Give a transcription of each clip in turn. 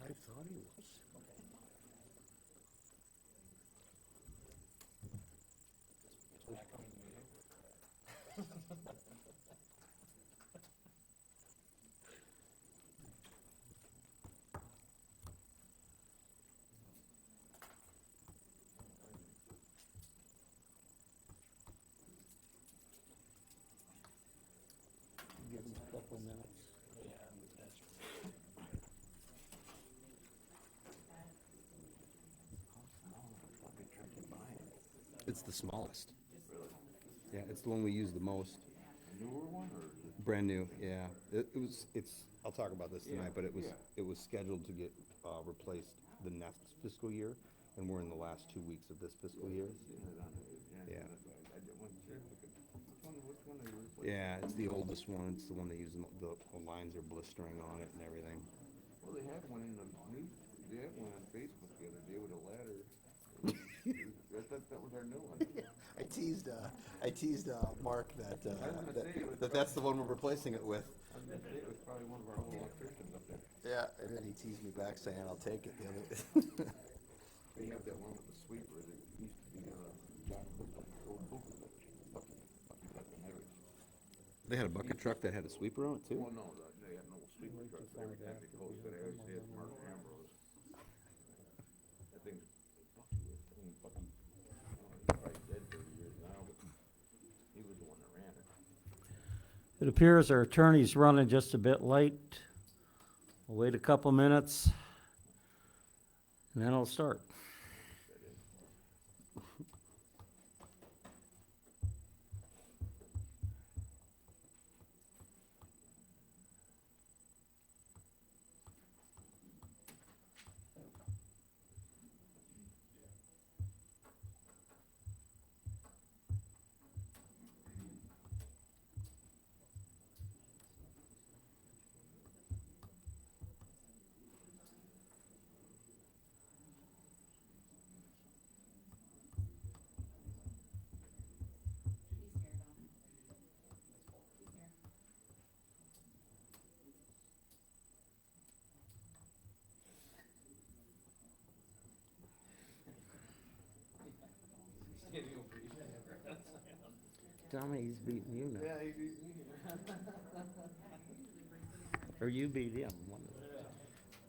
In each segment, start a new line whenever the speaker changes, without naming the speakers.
I thought he was. Give him a couple minutes. It's the smallest. Yeah, it's the one we use the most.
Newer one or?
Brand new, yeah. I'll talk about this tonight, but it was scheduled to get, replaced the next fiscal year, and we're in the last 2 weeks of this fiscal year. Yeah.
Which one are you replacing?
Yeah, it's the oldest one. It's the one they use, the lines are blistering on it and everything.
Well, they had one in the news, they had one on Facebook the other day with a ladder. I thought that was our new one.
I teased Mark that's the one we're replacing it with.
I was gonna say, it was probably one of our old electricians up there.
Yeah, and then he teased me back saying, I'll take it.
They have that one with the sweeper that used to be, John Cook's old Bucky Harris.
They had a bucket truck that had a sweeper on it too?
Well, no, they had no sweeper truck, every time they posted, I always say it's Mark Ambrose. That thing's Bucky, he's probably dead 30 years now, but he was the one that ran it.
It appears our attorney's running just a bit late. We'll wait a couple minutes, and then I'll start. Tommy, he's beating you now. Or you beat him.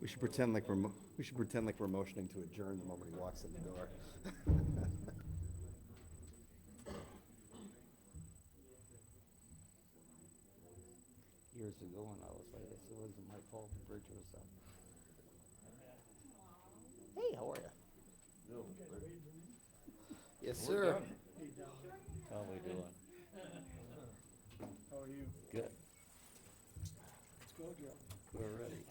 We should pretend like we're motioning to adjourn the moment he walks in the door.
Years ago when I was like this, it wasn't my fault the bridge was up.
Hey, how are you? Yes, sir.
How we doing?
How are you?
Good.
Let's go, Joe.
We're ready.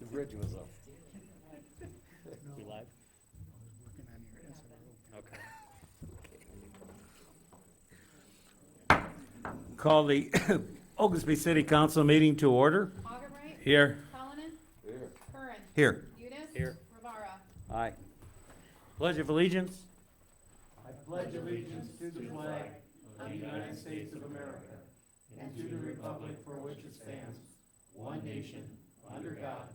The bridge was up. You live?
I was working on your SRO.
Okay. Call the Oglesby City Council meeting to order.
Augubright.
Here.
Cullinan.
Here.
Curran.
Here.
Udis.
Here.
Rivara.
Aye. Pledge of allegiance.
I pledge allegiance to the flag of the United States of America and to the republic for which it stands, one nation, under God,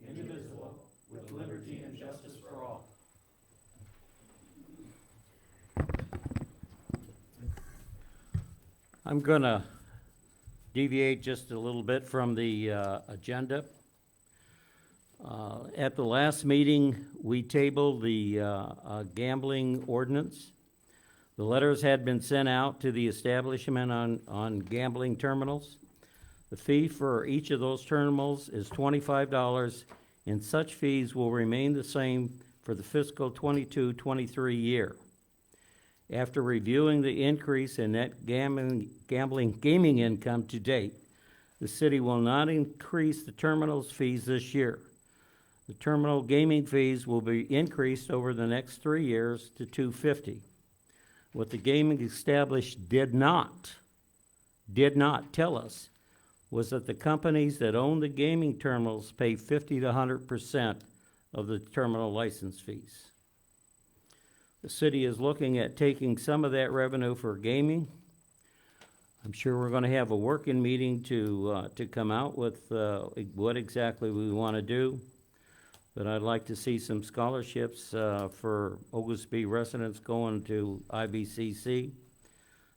indivisible, with liberty and justice for all.
I'm gonna deviate just a little bit from the agenda. At the last meeting, we tabled the gambling ordinance. The letters had been sent out to the establishment on gambling terminals. The fee for each of those terminals is $25, and such fees will remain the same for the fiscal 22-23 year. After reviewing the increase in net gaming income to date, the city will not increase the terminal's fees this year. The terminal gaming fees will be increased over the next 3 years to $250. What the gaming established did not tell us was that the companies that own the gaming terminals pay 50 to 100% of the terminal license fees. The city is looking at taking some of that revenue for gaming. I'm sure we're gonna have a working meeting to come out with, what exactly we wanna do. But I'd like to see some scholarships, for Oglesby residents going to IBCC.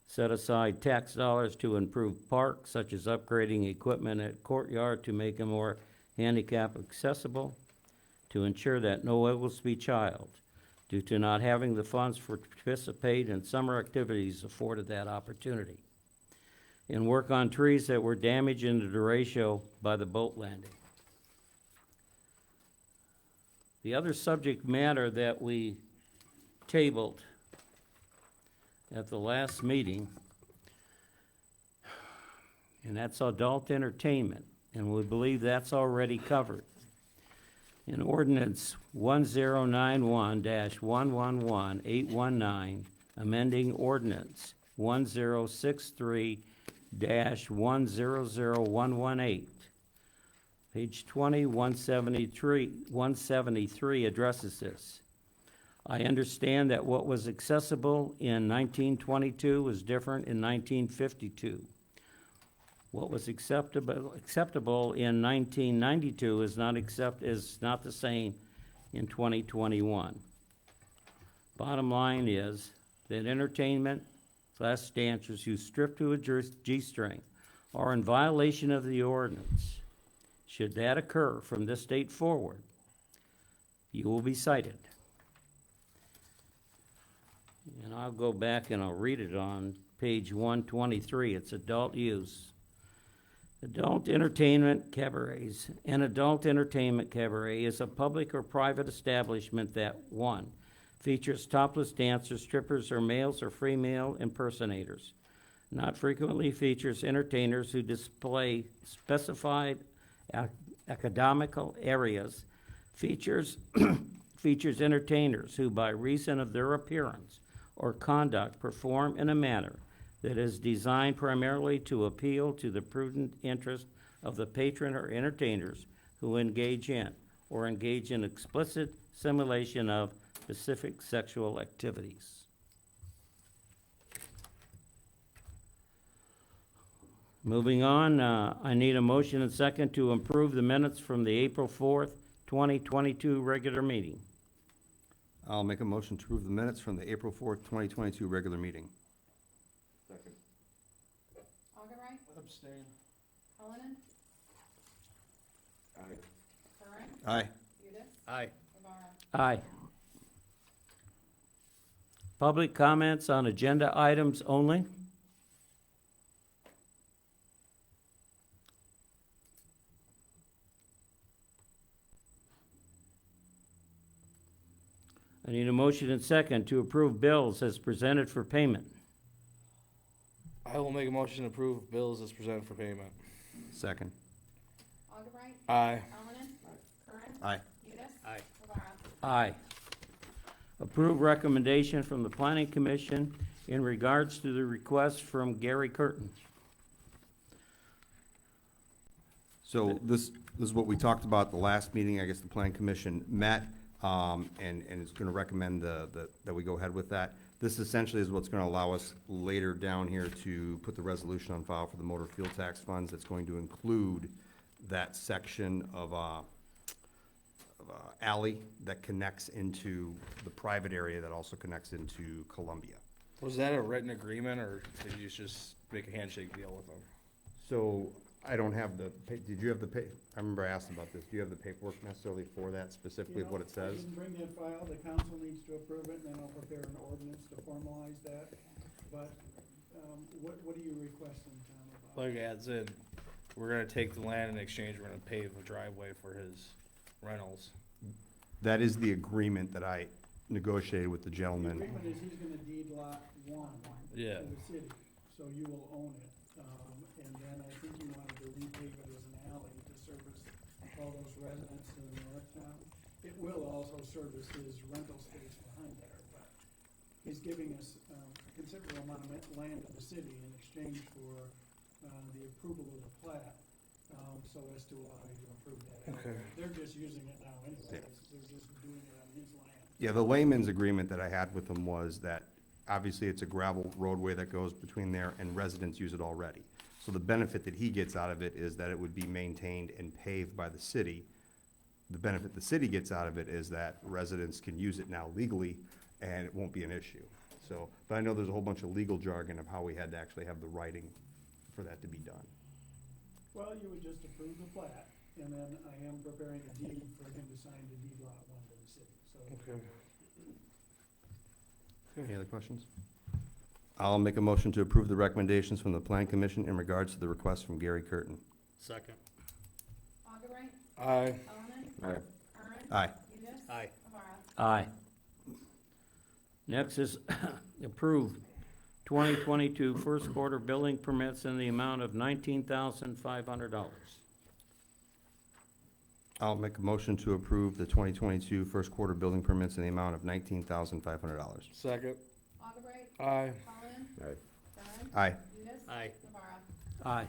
Set aside tax dollars to improve parks, such as upgrading equipment at Courtyard to make them more handicap accessible. To ensure that no Oglesby child, due to not having the funds to participate in summer activities, afforded that opportunity. And work on trees that were damaged in the derecho by the boat landing. The other subject matter that we tabled at the last meeting, and that's adult entertainment, and we believe that's already covered. In ordinance 1091-111819, amending ordinance 1063-100118. Page 20, 173 addresses this. I understand that what was accessible in 1922 was different in 1952. What was acceptable in 1992 is not the same in 2021. Bottom line is that entertainment / dancers who strip to a G-string are in violation of the ordinance. Should that occur from this date forward, you will be cited. And I'll go back and I'll read it on page 123. It's adult use. Adult entertainment cabarets. An adult entertainment cabaret is a public or private establishment that, 1, features topless dancers, strippers, or males or female impersonators. Not frequently features entertainers who display specified academical areas. Features entertainers who, by reason of their appearance or conduct, perform in a manner that is designed primarily to appeal to the prudent interest of the patron or entertainers who engage in explicit simulation of specific sexual activities. Moving on, I need a motion and second to approve the minutes from the April 4th, 2022 regular meeting.
I'll make a motion to approve the minutes from the April 4th, 2022 regular meeting.
Second.
Augubright,
Abstain.
Cullinan,
Aye.
Curran,
Aye.
Udis,
Aye.
Rivera.
Aye. Public comments on agenda items only. I need a motion and second to approve bills as presented for payment.
I will make a motion to approve bills as presented for payment.
Second.
Augubright,
Aye.
Cullinan, Curran,
Aye.
Udis.
Aye.
Rivera.
Aye. Approve recommendation from the Planning Commission in regards to the request from Gary Curtin.
So this is what we talked about at the last meeting. I guess the Plan Commission met, and is gonna recommend that we go ahead with that. This essentially is what's gonna allow us later down here to put the resolution on file for the motor fuel tax funds. It's going to include that section of alley that connects into the private area that also connects into Columbia.
Was that a written agreement, or did you just make a handshake deal with them?
So I don't have did you have I remember I asked about this. Do you have the paperwork necessarily for that, specifically of what it
I
says?
can bring that file, the council needs to approve it, and then I'll prepare an ordinance to formalize that. But, what are you requesting, Tom, about?
Like adds in, we're gonna take the land in exchange, we're gonna pave a driveway for his rentals.
That is the agreement that I negotiated with the
The
gentleman.
agreement is he's gonna deed lot one
Yeah.
to the city, so you will own it. And then I think you wanted to repave it as an alley to service all those residents in the north town. It will also service his rental space behind there, but he's giving us a considerable amount of land to the city in exchange for the approval of the plat, so as to allow you to approve that.
Okay.
They're just using it now anyways, they're just doing it on his land.
Yeah, the layman's agreement that I had with him was that obviously it's a gravel roadway that goes between there and residents use it already. So the benefit that he gets out of it is that it would be maintained and paved by the city. The benefit the city gets out of it is that residents can use it now legally and it won't be an issue. So, but I know there's a whole bunch of legal jargon of how we had to actually have the writing for that to be done.
Well, you would just approve the plat, and then I am preparing a deed for him to sign the deed lot one to the city, so.
Okay.
Any other questions? I'll make a motion to approve the recommendations from the Plan Commission in regards to the request from Gary Curtin.
Second.
Augubright,
Aye.
Cullinan.
Aye.
Curran.
Aye.
Udis.
Aye.
Rivera.
Aye. Next is approve 2022 first quarter building permits in the amount of $19,500.
I'll make a motion to approve the 2022 first quarter building permits in the amount of $19,500.
Second.
Augubright,
Aye.
Cullinan.
Aye.
Curran.
Aye.
Udis.
Aye.
Rivera.
Aye.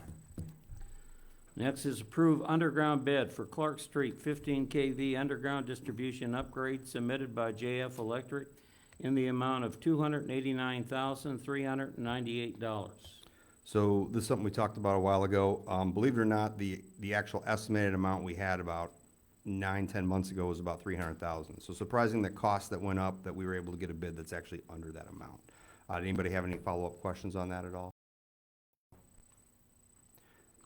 Next is approve underground bid for Clark Street 15 kV underground distribution upgrade submitted by JF Electric in the amount of $289,398.
So this is something we talked about a while ago. Believe it or not, the actual estimated amount we had about 9-10 months ago was about 300,000. So surprising the cost that went up, that we were able to get a bid that's actually under that amount. Did anybody have any follow-up questions on that at all?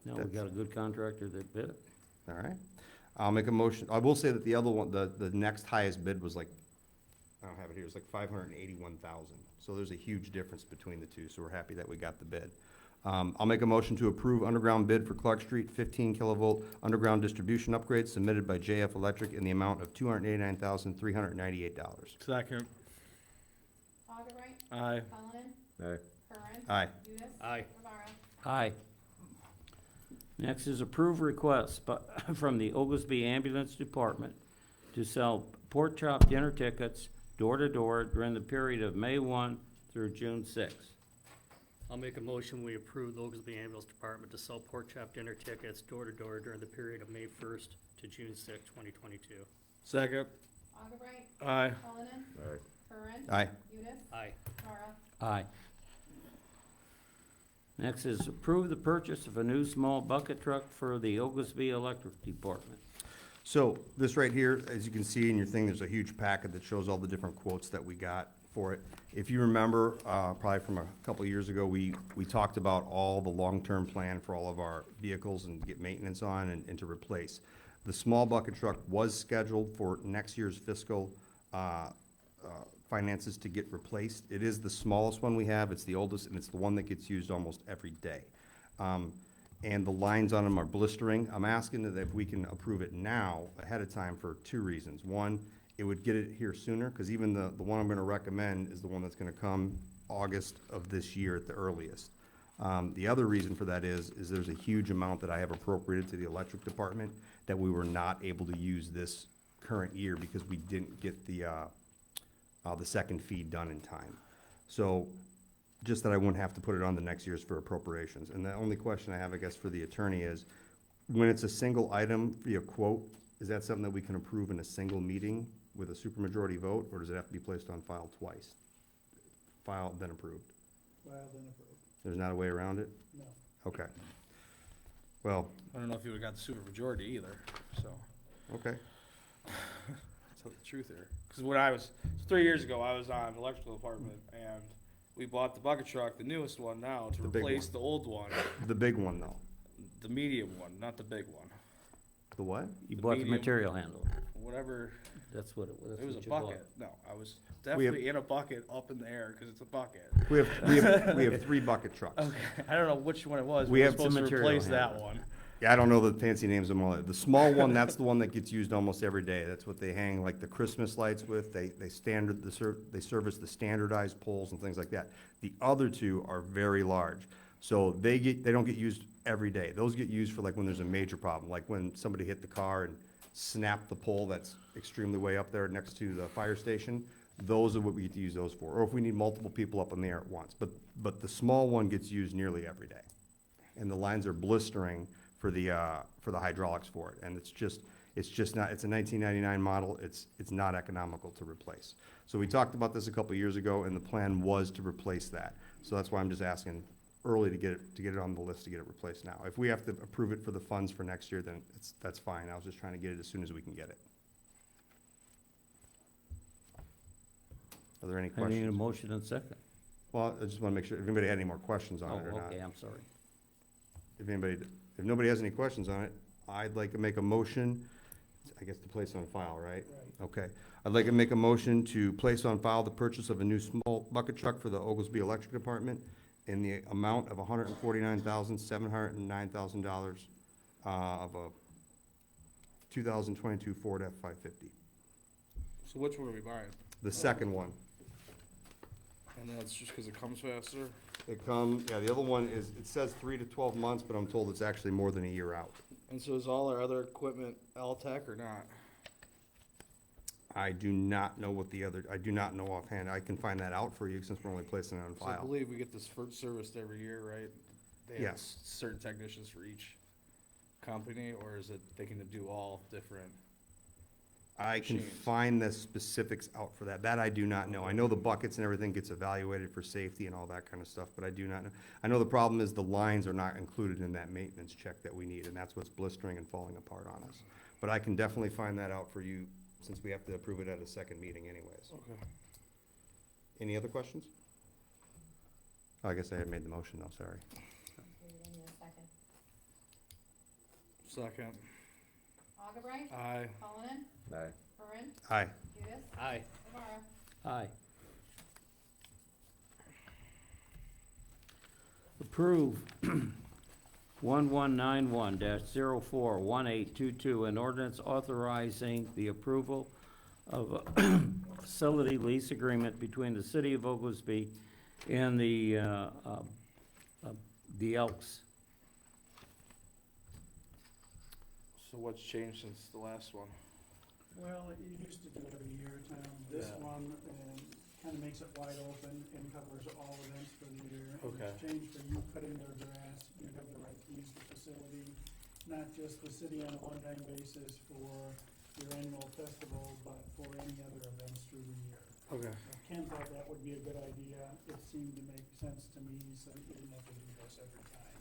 Now, we got a good contractor that bid it.
All right. I'll make a motion. I will say that the other one, the next highest bid was like, I don't have it here, it's like 581,000. So there's a huge difference between the two, so we're happy that we got the bid. I'll make a motion to approve underground bid for Clark Street 15 kilovolt underground distribution upgrade submitted by JF Electric in the amount of $289,398.
Second.
Augubright,
Aye.
Cullinan.
Aye.
Curran.
Aye.
Udis.
Aye.
Rivera.
Aye. Next is approve request from the Oglesby Ambulance Department to sell pork chop dinner tickets door-to-door during the period of May 1 through June 6.
I'll make a motion, we approve the Oglesby Ambulance Department to sell pork chop dinner tickets door-to-door during the period of May 1st to June 6th, 2022.
Second.
Augubright,
Aye.
Cullinan.
Aye.
Curran.
Aye.
Udis.
Aye.
Rivera.
Aye. Next is approve the purchase of a new small bucket truck for the Oglesby Electric Department.
So this right here, as you can see in your thing, there's a huge packet that shows all the different quotes that we got for it. If you remember, probably from a couple of years ago, we talked about all the long-term plan for all of our vehicles and to get maintenance on and to replace. The small bucket truck was scheduled for next year's fiscal finances to get replaced. It is the smallest one we have, it's the oldest, and it's the one that gets used almost every day. And the lines on them are blistering. I'm asking that if we can approve it now, ahead of time, for two reasons. One, it would get it here sooner, because even the one I'm gonna recommend is the one that's gonna come August of this year at the earliest. The other reason for that is there's a huge amount that I have appropriated to the electric department that we were not able to use this current year because we didn't get the second feed done in time. So, just that I wouldn't have to put it on the next year's for appropriations. And the only question I have, I guess, for the attorney is, when it's a single item via quote, is that something that we can approve in a single meeting with a supermajority vote, or does it have to be placed on file twice? Filed, then approved.
Well, then approved,
There's not a way around it?
no.
Okay. Well,
I don't know if you would've got the super majority either, so.
okay.
Tell the truth here. Because when I was 3 years ago, I was on the electrical department, and we bought the bucket truck, the newest one now, to
The big
replace
one.
the old one,
The big one, though.
the medium one, not the big one.
The what?
You
The
bought the
medium-
material handler.
Whatever.
That's what it was.
It was a bucket. No, I was
We have-
definitely in a bucket up in the air because it's a bucket.
We have 3 bucket trucks.
Okay, I don't know which one it was.
We
but
have
we're supposed
some
to
material
replace that
handler.
one.
Yeah, I don't know the fancy names of them all. The small one, that's the one that gets used almost every day. That's what they hang like the Christmas lights with. They service the standardized poles and things like that. The other two are very large. So they don't get used every day. Those get used for like when there's a major problem, like when somebody hit the car and snapped the pole that's extremely way up there next to the fire station. Those are what we get to use those for, or if we need multiple people up in the air at once. But the small one gets used nearly every day. And the lines are blistering for the hydraulics for it. And it's just not, it's a 1999 model, it's not economical to replace. So we talked about this a couple of years ago, and the plan was to replace that. So that's why I'm just asking early to get it on the list to get it replaced now. If we have to approve it for the funds for next year, then that's fine. I was just trying to get it as soon as we can get it. Are there any
I need a
questions?
motion and second.
Well, I just want to make sure, if anybody had any more questions on
Oh,
it or not.
okay, I'm sorry.
If nobody has any questions on it, I'd like to make a motion, I guess to place on file, right?
Right.
Okay. I'd like to make a motion to place on file the purchase of a new small bucket truck for the Oglesby Electric Department in the amount of $149,709,000 of a 2022 Ford F-550.
So which one are we buying?
The second one.
And that's just because it comes faster?
Yeah, the other one is, it says 3 to 12 months, but I'm told it's actually more than a year out.
And so is all our other equipment L-Tech or not?
I do not know I do not know offhand. I can find that out for you since we're only placing it on
So I
file.
believe we get this serviced every year, right? They have
Yes.
certain technicians for each company, or is it they can do all different?
I can
machines.
find the specifics out for that. That I do not know. I know the buckets and everything gets evaluated for safety and all that kind of stuff, but I do not know. I know the problem is the lines are not included in that maintenance check that we need, and that's what's blistering and falling apart on us. But I can definitely find that out for you, since we have to approve it at a second meeting anyways.
Okay.
Any other questions? Oh, I guess I had made the motion though, sorry.
We need a second.
Second.
Augubright.
Aye.
Cullinan.
Aye.
Curran.
Aye.
Judas.
Aye.
Rivera.
Aye. Approve 1191-041822, an ordinance authorizing the approval of a facility lease agreement between the City of Oglesby and the Elks.
So what's changed since the last one?
Well, you used to do it every year, Tom. This
Yeah.
one kind of makes it wide open and covers all events for the year. In
Okay.
exchange for you cutting their grass, you have the right to use the facility, not just the city on a one-time basis for your annual festival, but for any other events through the year.
Okay.
So Ken thought that would be a good idea. It seemed to make sense to me, so you didn't have to do this every time.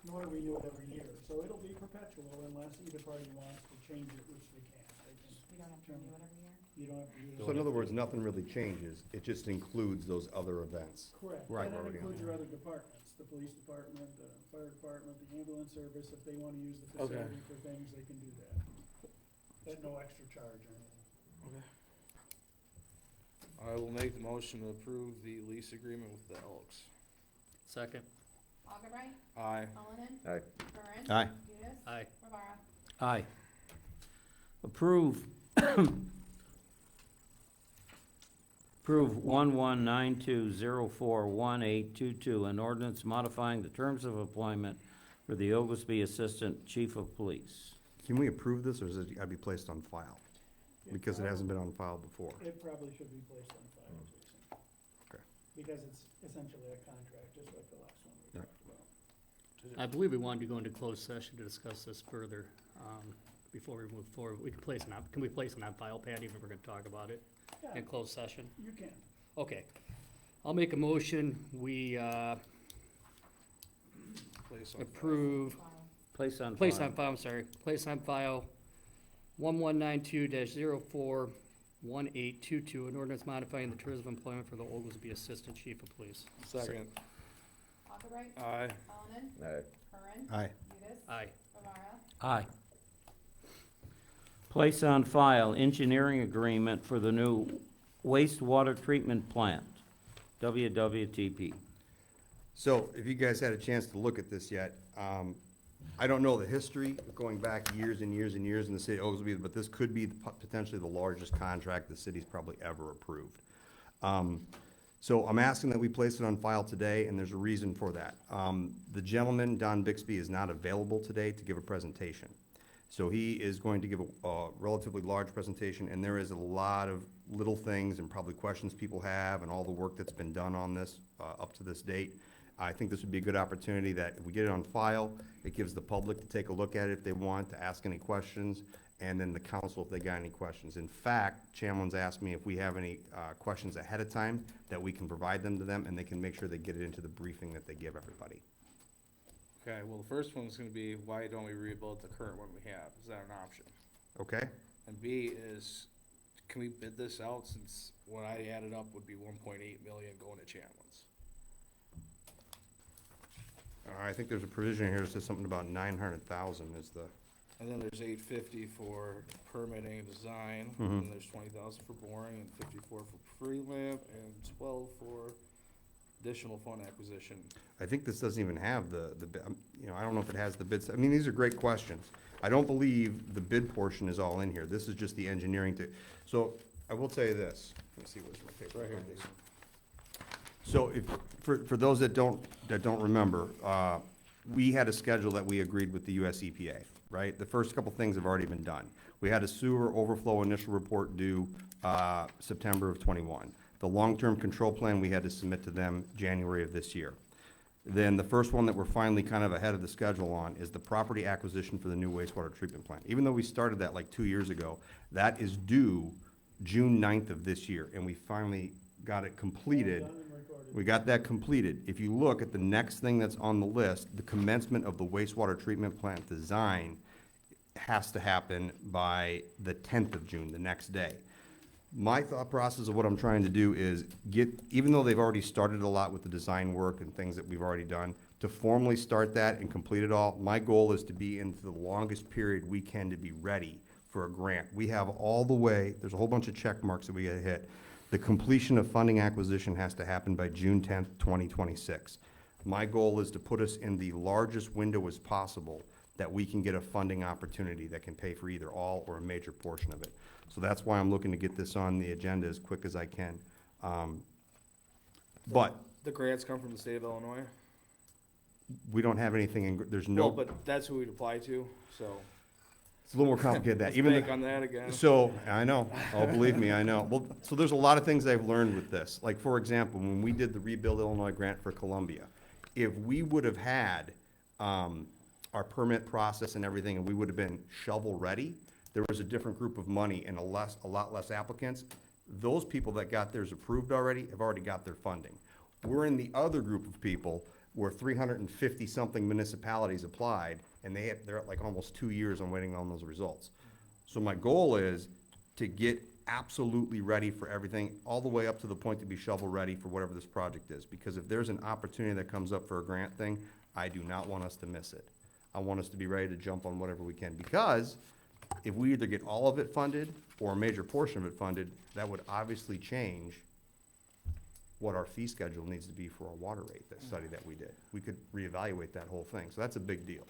Nor do we do it every year, so it'll be perpetual unless either party wants to change it, which they can. They can.
We don't have to do it every year.
You don't have to do it.
So in other words, nothing really changes. It just includes those other events.
Correct.
Right.
And that
Already on
includes
there.
your other departments, the police department, the fire department, the ambulance service. If they wanna use the
Okay.
facility for things, they can do that. At no extra charge or anything.
Okay. I will make the motion to approve the lease agreement with the Elks.
Second.
Augubright.
Aye.
Cullinan.
Aye.
Curran.
Aye.
Judas.
Aye.
Rivera.
Aye. Approve 1192-041822, an ordinance modifying the terms of employment for the Oglesby Assistant Chief of Police.
Can we approve this, or is it gotta be placed on file? Because it hasn't been on file before.
It probably should be placed on file, Jason.
Okay.
Because it's essentially a contract, just like the last one we
Right.
talked about.
I believe we wanted to go into closed session to discuss this further, before we move forward. We can place it on, can we place it on file, Patty, if we're gonna talk about it
Yeah,
in closed session?
you can.
Okay. I'll make a motion, we,
Place on.
approve,
File.
Place on file.
place on file, I'm sorry, place on file 1192-041822, an ordinance modifying the terms of employment for the Oglesby Assistant Chief of Police.
Second.
Augubright.
Aye.
Cullinan.
Aye.
Curran.
Aye.
Judas.
Aye.
Rivera.
Aye. Place on file engineering agreement for the new wastewater treatment plant, WWTP.
So if you guys had a chance to look at this yet, I don't know the history, going back years and years and years in the city of Oglesby, but this could be potentially the largest contract the city's probably ever approved. So I'm asking that we place it on file today, and there's a reason for that. The gentleman, Don Bixby, is not available today to give a presentation. So he is going to give a relatively large presentation, and there is a lot of little things and probably questions people have and all the work that's been done on this up to this date. I think this would be a good opportunity that if we get it on file, it gives the public to take a look at it if they want, to ask any questions, and then the council if they got any questions. In fact, Chamlin's asked me if we have any questions ahead of time, that we can provide them to them, and they can make sure they get it into the briefing that they give everybody.
Okay, well, the first one's gonna be, why don't we rebuild the current one we have? Is that an option?
Okay?
And B is, can we bid this out, since what I added up would be 1.8 million going to Chamlin's?
I think there's a provision here that says something about 900,000 is the,
And then there's 850 for permitting and design,
Mhm.
and there's 20,000 for boring, and 54 for pre-limp, and 12 for additional fund acquisition.
I think this doesn't even have I don't know if it has the bids. I mean, these are great questions. I don't believe the bid portion is all in here. This is just the engineering so I will tell you this. Let me see what's my paper.
Right here.
So if, for those that don't remember, we had a schedule that we agreed with the US EPA, right? The first couple things have already been done. We had a sewer overflow initial report due, September of '21. The long-term control plan, we had to submit to them January of this year. Then the first one that we're finally kind of ahead of the schedule on is the property acquisition for the new wastewater treatment plant. Even though we started that like 2 years ago, that is due June 9th of this year, and we finally got it completed.
Done and recorded.
We got that completed. If you look at the next thing that's on the list, the commencement of the wastewater treatment plant design has to happen by the 10th of June, the next day. My thought process of what I'm trying to do is even though they've already started a lot with the design work and things that we've already done, to formally start that and complete it all, my goal is to be into the longest period we can to be ready for a grant. We have all the way, there's a whole bunch of check marks that we gotta hit. The completion of funding acquisition has to happen by June 10th, 2026. My goal is to put us in the largest window as possible that we can get a funding opportunity that can pay for either all or a major portion of it. So that's why I'm looking to get this on the agenda as quick as I can. But
The grants come from the state of Illinois?
we don't have anything, there's
No,
no,
but that's who we'd apply to, so.
it's a little more complicated than that.
Let's
Even
bank
the-
on that again.
So, I know, oh, believe me, I know. Well, so there's a lot of things I've learned with this. Like, for example, when we did the Rebuild Illinois grant for Columbia, if we would have had, our permit process and everything, and we would have been shovel-ready, there was a different group of money and a lot less applicants. Those people that got theirs approved already have already got their funding. We're in the other group of people where 350-something municipalities applied, and they're at like almost 2 years on waiting on those results. So my goal is to get absolutely ready for everything, all the way up to the point to be shovel-ready for whatever this project is. Because if there's an opportunity that comes up for a grant thing, I do not want us to miss it. I want us to be ready to jump on whatever we can, because if we either get all of it funded or a major portion of it funded, that would obviously change what our fee schedule needs to be for our water rate, that study that we did. We could reevaluate that whole thing, so that's a big deal.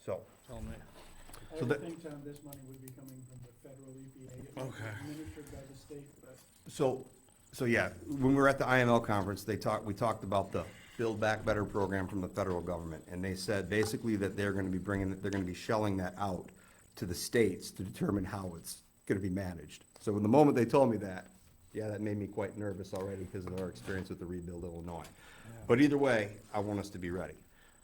So,
Tell me.
I
So
would
that-
think, Tom, this money would be coming from the federal EPA. It would be administered by the state, but
so yeah, when we were at the IML conference, we talked about the Build Back Better program from the federal government, and they said basically that they're gonna be shelling that out to the states to determine how it's gonna be managed. So in the moment they told me that, yeah, that made me quite nervous already because of our experience with the Rebuild Illinois. But either way, I want us to be ready.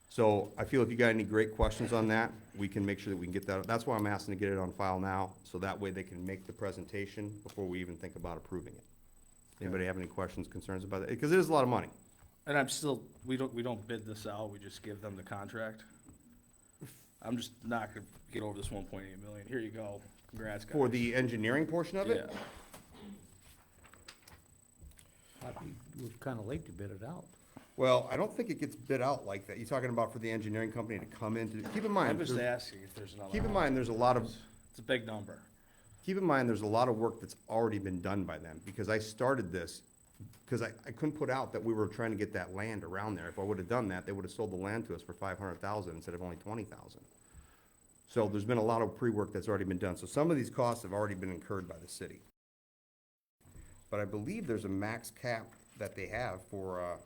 So I feel if you got any great questions on that, we can make sure that we can get that. That's why I'm asking to get it on file now, so that way they can make the presentation before we even think about approving it. Anybody have any questions, concerns about it? Because it is a lot of money.
And I'm still, we don't bid this out, we just give them the contract. I'm just not gonna get over this 1.8 million. Here you go. Congrats, guys.
For the engineering portion of it?
Yeah.
We're kind of late to bid it out.
Well, I don't think it gets bid out like that. You're talking about for the engineering company to come in to, keep in
I'm
mind,
just
there's-
asking if there's another.
keep in mind, there's a lot of,
It's a big number.
keep in mind, there's a lot of work that's already been done by them, because I started this because I couldn't put out that we were trying to get that land around there. If I would've done that, they would've sold the land to us for 500,000 instead of only 20,000. So there's been a lot of pre-work that's already been done. So some of these costs have already been incurred by the city. But I believe there's a max cap that they have for,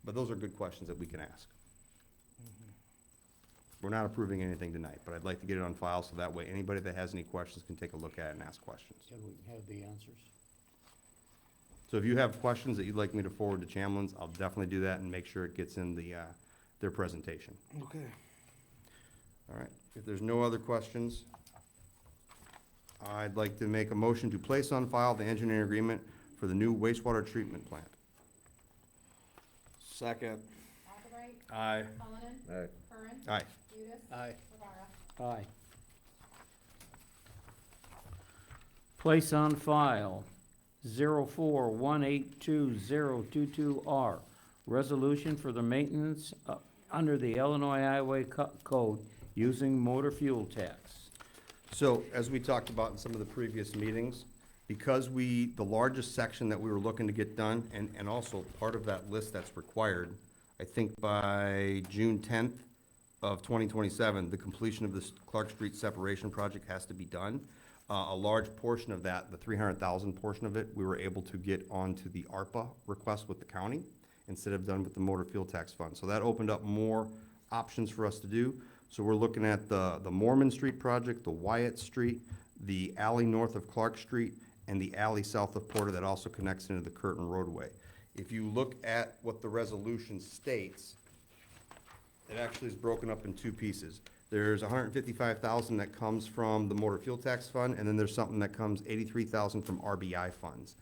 but those are good questions that we can ask. We're not approving anything tonight, but I'd like to get it on file so that way anybody that has any questions can take a look at it and ask questions.
So we can have the answers.
So if you have questions that you'd like me to forward to Chamlin's, I'll definitely do that and make sure it gets in the, their presentation.
Okay.
All right, if there's no other questions, I'd like to make a motion to place on file the engineering agreement for the new wastewater treatment plant.
Second.
Augubright.
Aye.
Cullinan.
Aye.
Curran.
Aye.
Udis.
Aye.
Rivera.
Aye. Place on file 04182022R, resolution for the maintenance under the Illinois Highway Code using motor fuel tax.
So, as we talked about in some of the previous meetings, because the largest section that we were looking to get done, and also part of that list that's required, I think by June 10th of 2027, the completion of this Clark Street separation project has to be done. A large portion of that, the 300,000 portion of it, we were able to get onto the ARPA request with the county instead of done with the motor fuel tax fund. So that opened up more options for us to do. So we're looking at the Mormon Street project, the Wyatt Street, the alley north of Clark Street, and the alley south of Porter that also connects into the Curtin roadway. If you look at what the resolution states, it actually is broken up in two pieces. There's 155,000 that comes from the motor fuel tax fund, and then there's something that comes 83,000 from RBI funds.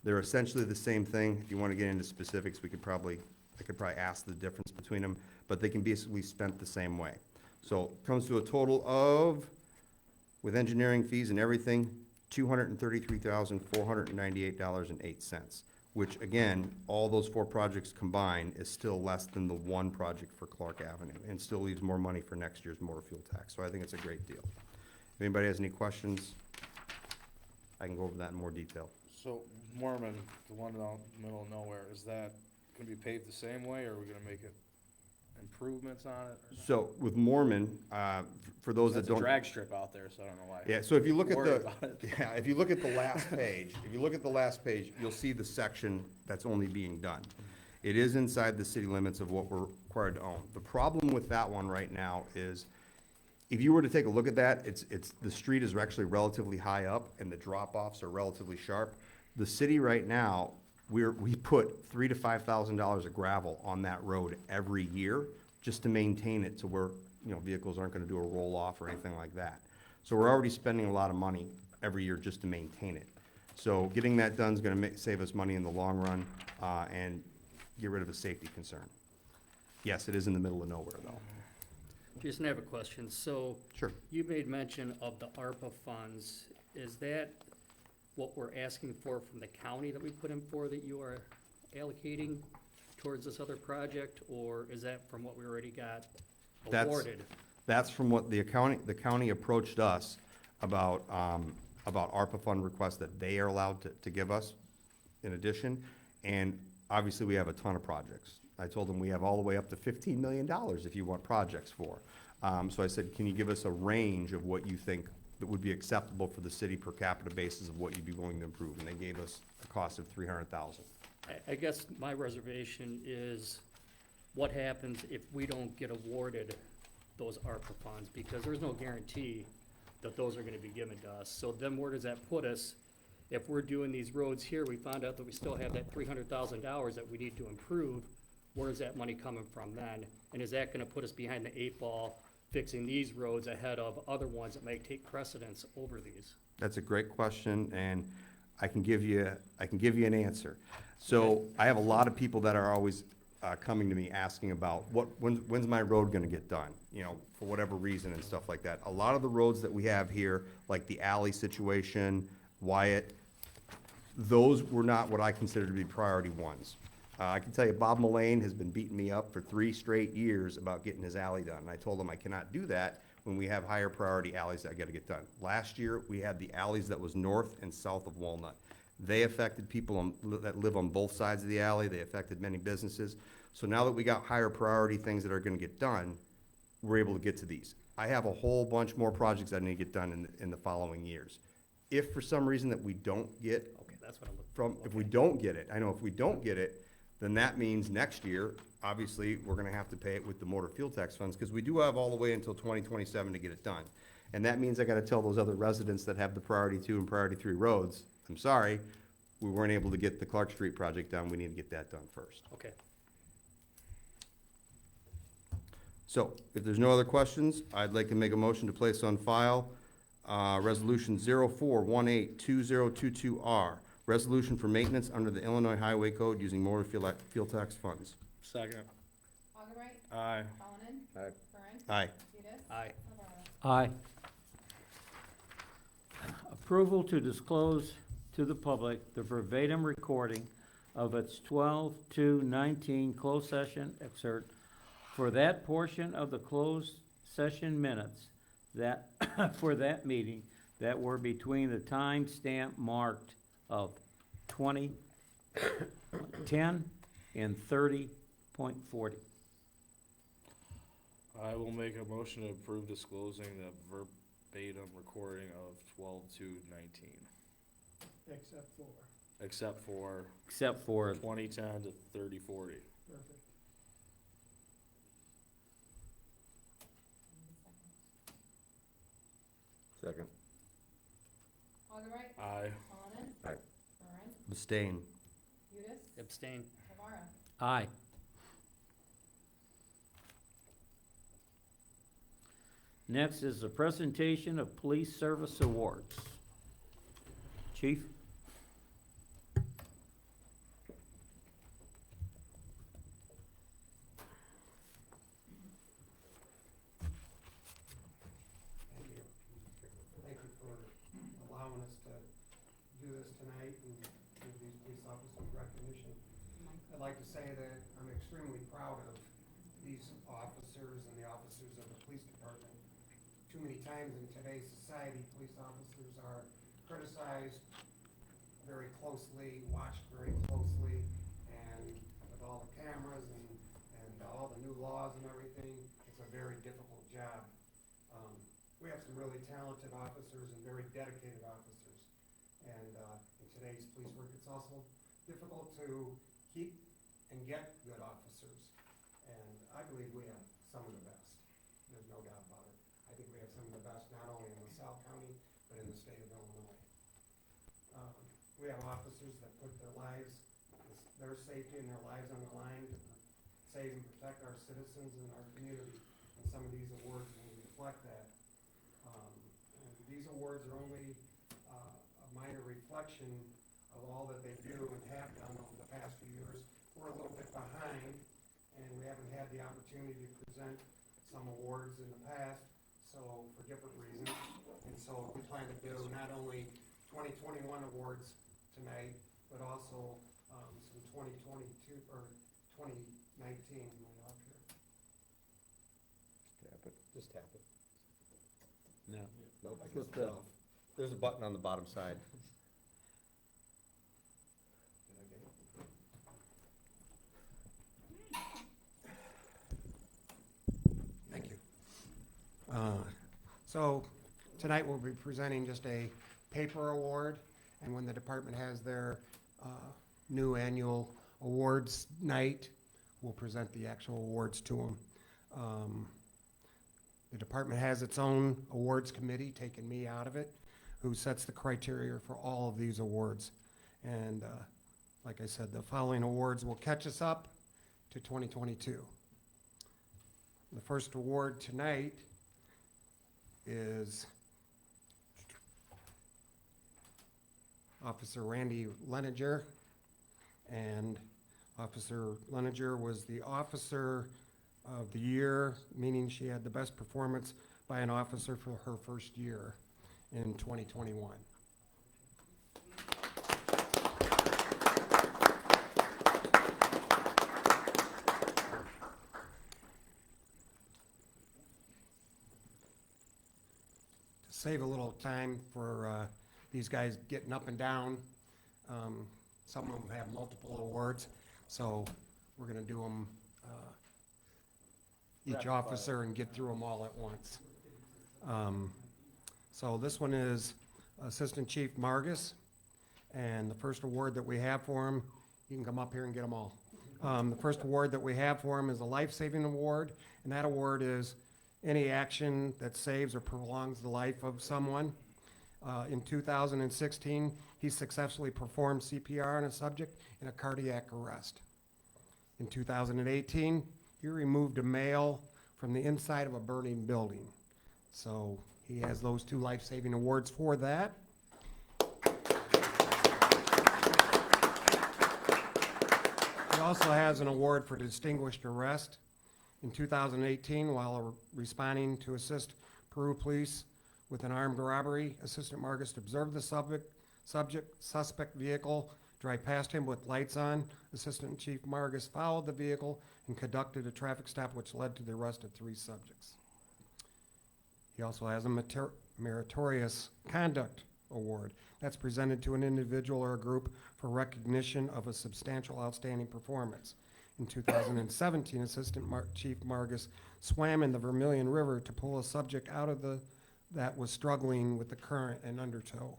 They're essentially the same thing. If you want to get into specifics, I could probably ask the difference between them, but they can basically spent the same way. So it comes to a total of, with engineering fees and everything, $233,498.08, which again, all those four projects combined is still less than the one project for Clark Avenue, and still leaves more money for next year's motor fuel tax. So I think it's a great deal. If anybody has any questions, I can go over that in more detail.
So Mormon, the one out in the middle of nowhere, is that gonna be paved the same way, or are we gonna make it improvements on it? or not?
So with Mormon, for those that
That's a
don't.
drag strip out there, so I don't know why.
Yeah, so if you look at
Worry
the,
about it.
yeah, if you look at the last page, you'll see the section that's only being done. It is inside the city limits of what we're required to own. The problem with that one right now is, if you were to take a look at that, the street is actually relatively high up and the drop-offs are relatively sharp. The city right now, we put $3,000 to $5,000 of gravel on that road every year just to maintain it to where, vehicles aren't gonna do a roll-off or anything like that. So we're already spending a lot of money every year just to maintain it. So getting that done is gonna save us money in the long run, and get rid of a safety concern. Yes, it is in the middle of nowhere, though.
Jason, I have a question. So
Sure.
you made mention of the ARPA funds. Is that what we're asking for from the county that we put in for, that you are allocating towards this other project? Or is that from what we already got awarded?
That's from what the county approached us about ARPA fund requests that they are allowed to give us in addition. And obviously, we have a ton of projects. I told them we have all the way up to $15 million if you want projects for. So I said, can you give us a range of what you think that would be acceptable for the city per capita basis of what you'd be willing to improve? And they gave us a cost of $300,000.
I guess my reservation is what happens if we don't get awarded those ARPA funds? Because there's no guarantee that those are gonna be given to us. So then where does that put us? If we're doing these roads here, we found out that we still have that $300,000 that we need to improve. Where's that money coming from then? And is that gonna put us behind the 8 ball, fixing these roads ahead of other ones that may take precedence over these?
That's a great question, and I can give you an answer. So I have a lot of people that are always coming to me asking about when's my road gonna get done, for whatever reason and stuff like that. A lot of the roads that we have here, like the alley situation, Wyatt, those were not what I consider to be priority ones. I can tell you Bob Mullane has been beating me up for 3 straight years about getting his alley done. And I told him I cannot do that when we have higher priority alleys that I gotta get done. Last year, we had the alleys that was north and south of Walnut. They affected people that live on both sides of the alley. They affected many businesses. So now that we got higher priority things that are gonna get done, we're able to get to these. I have a whole bunch more projects I need to get done in the following years. If for some reason that we don't get
Okay, that's what I'm looking.
from, if we don't get it, I know if we don't get it, then that means next year, obviously, we're gonna have to pay it with the motor fuel tax funds, because we do have all the way until 2027 to get it done. And that means I gotta tell those other residents that have the priority 2 and priority 3 roads, I'm sorry, we weren't able to get the Clark Street project done, we need to get that done first.
Okay.
So, if there's no other questions, I'd like to make a motion to place on file, Resolution 04182022R, resolution for maintenance under the Illinois Highway Code using motor fuel tax funds.
Second.
Augubright.
Aye.
Cullinan.
Aye.
Curran.
Aye.
Udis.
Aye.
Rivera.
Aye. Approval to disclose to the public the verbatim recording of its 12/2/19 closed session excerpt for that portion of the closed session minutes that, for that meeting, that were between the time stamp marked of 20:10 and 30:40.
I will make a motion to approve disclosing the verbatim recording of 12/2/19,
Except for,
except for
Except for
2010 to 30:40.
perfect.
Second.
Augubright.
Aye.
Cullinan.
Aye.
Curran.
Abstain.
Udis.
Abstain.
Rivera.
Aye. Next is the presentation of police service awards. Chief?
Thank you. Thank you for allowing us to do this tonight and give these police officers recognition. I'd like to say that I'm extremely proud of these officers and the officers of the police department. Too many times in today's society, police officers are criticized very closely, watched very closely, and with all the cameras and all the new laws and everything, it's a very difficult job. We have some really talented officers and very dedicated officers. And in today's police work, it's also difficult to keep and get good officers. And I believe we have some of the best. There's no doubt about it. I think we have some of the best, not only in LaSalle County, but in the state of Illinois. We have officers that put their lives, their safety and their lives on the line to save and protect our citizens and our community. And some of these awards will reflect that. And these awards are only a minor reflection of all that they do and have done over the past few years. We're a little bit behind, and we haven't had the opportunity to present some awards in the past, so for different reasons. And so we plan to do not only 2021 awards tonight, but also some 2022 or 2019 right up here.
Tap it.
Just tap it.
No.
Nope.
There's a button on the bottom side.
Did I get it? Thank you. So tonight we'll be presenting just a paper award, and when the department has their new annual awards night, we'll present the actual awards to them. The department has its own awards committee, taking me out of it, who sets the criteria for all of these awards. And like I said, the following awards will catch us up to 2022. The first award tonight is Officer Randy Leninger. And Officer Leninger was the Officer of the Year, meaning she had the best performance by an officer for her first year in 2021. To save a little time for these guys getting up and down, Some of them have multiple awards, so we're gonna do them, each
Rapid fire.
officer and get through them all at once. So this one is Assistant Chief Margus, and the first award that we have for him, you can come up here and get them all. The first award that we have for him is a Life-Saving Award, and that award is any action that saves or prolongs the life of someone. In 2016, he successfully performed CPR on a subject in a cardiac arrest. In 2018, he removed a male from the inside of a burning building. So he has those two life-saving awards for that. He also has an award for distinguished arrest. In 2018, while responding to assist Peru Police with an armed robbery, Assistant Margus observed the suspect vehicle drive past him with lights on. Assistant Chief Margus followed the vehicle and conducted a traffic stop which led to the arrest of 3 subjects. He also has a meritorious conduct award that's presented to an individual or a group for recognition of a substantial outstanding performance. In 2017, Assistant Chief Margus swam in the Vermilion River to pull a subject out of that was struggling with the current and undertow.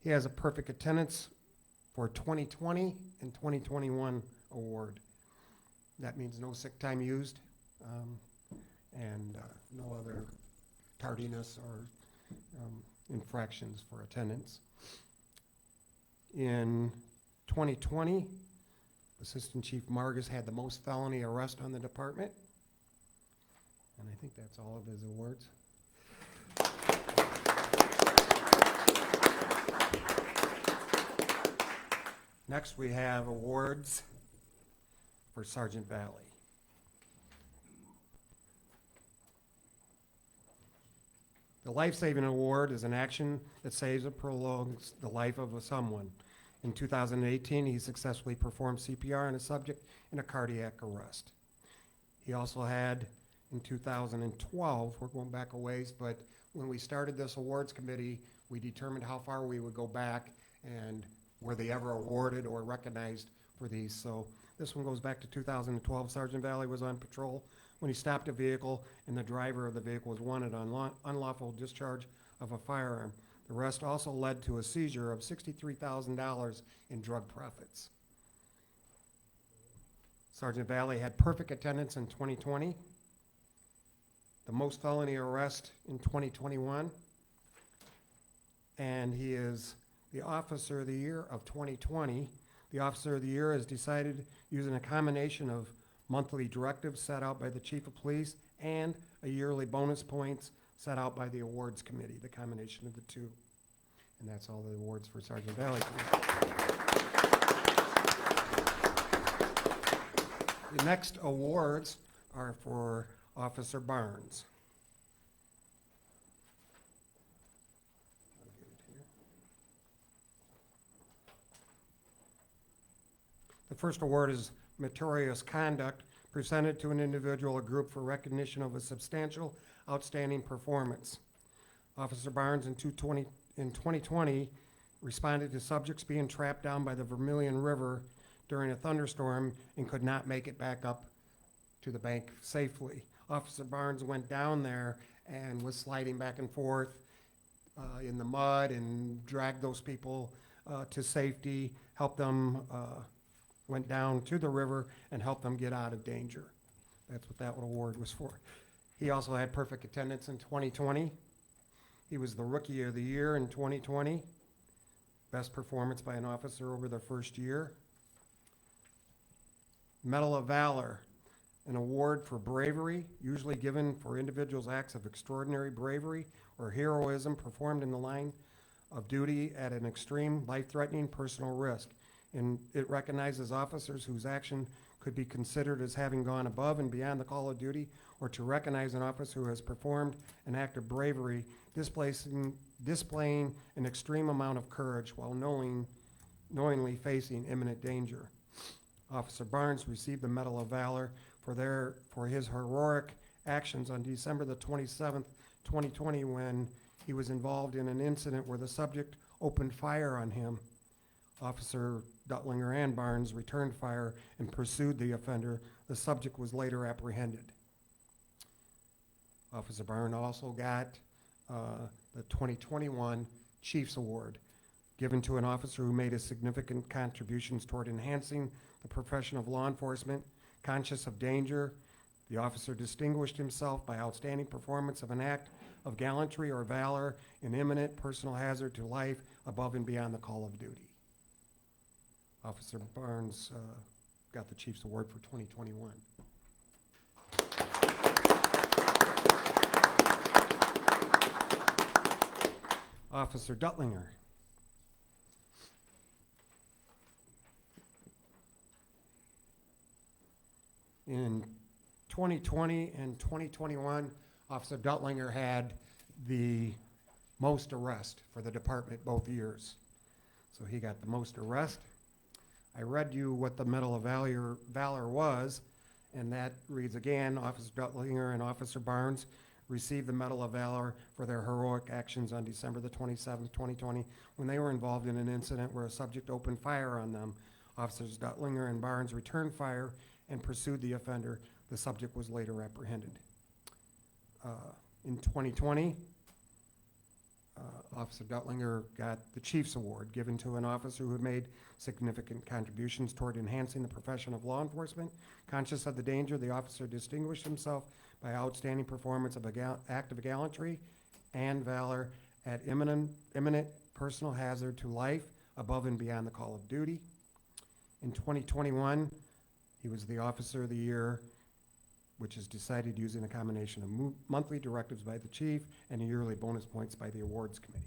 He has a perfect attendance for 2020 and 2021 award. That means no sick time used, and no other tardiness or infractions for attendance. In 2020, Assistant Chief Margus had the most felony arrest on the department, and I think that's all of his awards. Next, we have awards for Sergeant Valley. The Life Saving Award is an action that saves or prolongs the life of someone. In 2018, he successfully performed CPR on a subject in a cardiac arrest. He also had, in 2012, we're going back a ways, but when we started this awards committee, we determined how far we would go back and were they ever awarded or recognized for these. So this one goes back to 2012. Sergeant Valley was on patrol when he stopped a vehicle and the driver of the vehicle was wanted on unlawful discharge of a firearm. The arrest also led to a seizure of $63,000 in drug profits. Sergeant Valley had perfect attendance in 2020, the most felony arrest in 2021, and he is the Officer of the Year of 2020. The Officer of the Year is decided using a combination of monthly directives set out by the Chief of Police and a yearly bonus points set out by the Awards Committee, the combination of the two. And that's all the awards for Sergeant Valley. The next awards are for Officer Barnes. The first award is Meritorious Conduct, presented to an individual or group for recognition of a substantial, outstanding performance. Officer Barnes in 2020 responded to subjects being trapped down by the Vermilion River during a thunderstorm and could not make it back up to the bank safely. Officer Barnes went down there and was sliding back and forth in the mud and dragged those people to safety, helped them, went down to the river and helped them get out of danger. That's what that award was for. He also had perfect attendance in 2020. He was the Rookie of the Year in 2020. Best performance by an officer over the first year. Medal of Valor, an award for bravery, usually given for individuals' acts of extraordinary bravery or heroism performed in the line of duty at an extreme, life-threatening personal risk. And it recognizes officers whose action could be considered as having gone above and beyond the call of duty, or to recognize an officer who has performed an act of bravery, displaying an extreme amount of courage while knowingly facing imminent danger. Officer Barnes received the Medal of Valor for his heroic actions on December the 27th, 2020, when he was involved in an incident where the subject opened fire on him. Officer Duttlinger and Barnes returned fire and pursued the offender. The subject was later apprehended. Officer Barnes also got the 2021 Chiefs Award, given to an officer who made a significant contributions toward enhancing the profession of law enforcement, conscious of danger. The officer distinguished himself by outstanding performance of an act of gallantry or valor in imminent personal hazard to life above and beyond the call of duty. Officer Barnes got the Chiefs Award for 2021. Officer Duttlinger. In 2020 and 2021, Officer Duttlinger had the most arrest for the department both years. So he got the most arrest. I read you what the Medal of Valor was, and that reads again, Officer Duttlinger and Officer Barnes received the Medal of Valor for their heroic actions on December the 27th, 2020, when they were involved in an incident where a subject opened fire on them. Officers Duttlinger and Barnes returned fire and pursued the offender. The subject was later apprehended. In 2020, Officer Duttlinger got the Chiefs Award, given to an officer who had made significant contributions toward enhancing the profession of law enforcement. Conscious of the danger, the officer distinguished himself by outstanding performance of an act of gallantry and valor at imminent personal hazard to life above and beyond the call of duty. In 2021, he was the Officer of the Year, which is decided using a combination of monthly directives by the chief and yearly bonus points by the awards committee.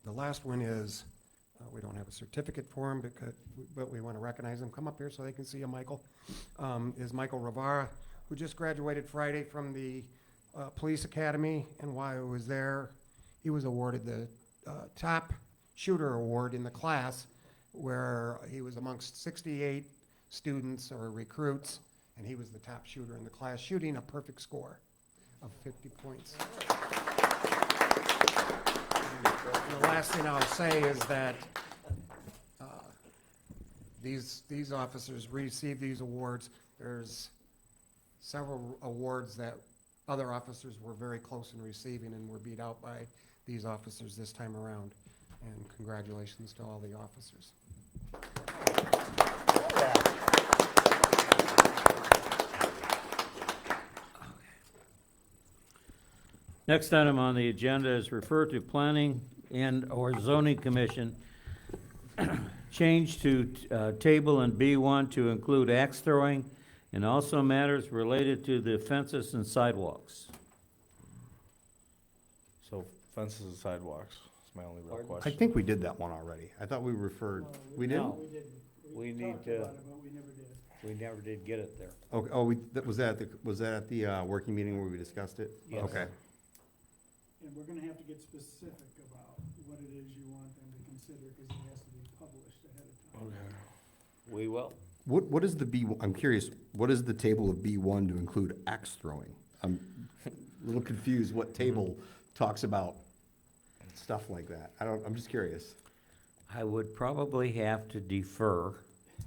The last one is, we don't have a certificate for him, but we want to recognize him. Come up here so they can see you, Michael. Is Michael Rivara, who just graduated Friday from the Police Academy, and while he was there, he was awarded the top shooter award in the class, where he was amongst 68 students or recruits, and he was the top shooter in the class, shooting a perfect score of 50 points. And the last thing I'll say is that these officers receive these awards. There's several awards that other officers were very close in receiving and were beat out by these officers this time around. And congratulations to all the officers.
Next item on the agenda is refer to Planning and/or Zoning Commission. Change to table in B1 to include axe throwing and also matters related to the fences and sidewalks.
So fences and sidewalks is my only real
Pardon?
question.
I think we did that one already. I thought we referred, we didn't?
No.
We didn't.
We need
talked
to-
about it, but we never did.
We never did get it there.
Okay, was that at the working meeting where we discussed it?
Yes.
Okay.
And we're gonna have to get specific about what it is you want them to consider, because it has to be published ahead of time.
Okay.
We will.
What is the I'm curious, what is the table of B1 to include axe throwing? I'm a little confused what table talks about stuff like that. I'm just curious.
I would probably have to defer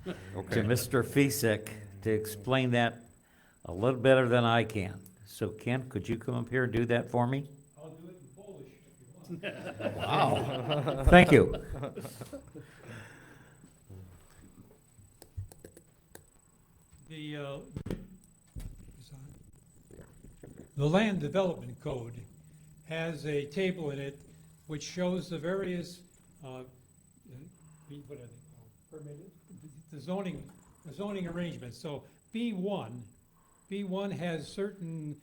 to
Okay.
Mr. Fisek to explain that a little better than I can. So Ken, could you come up here and do that for me?
I'll do it in Polish if you want.
Wow. Thank you.
The Land Development Code has a table in it which shows the various, what are they called, permitted? The zoning arrangements. So B1 has certain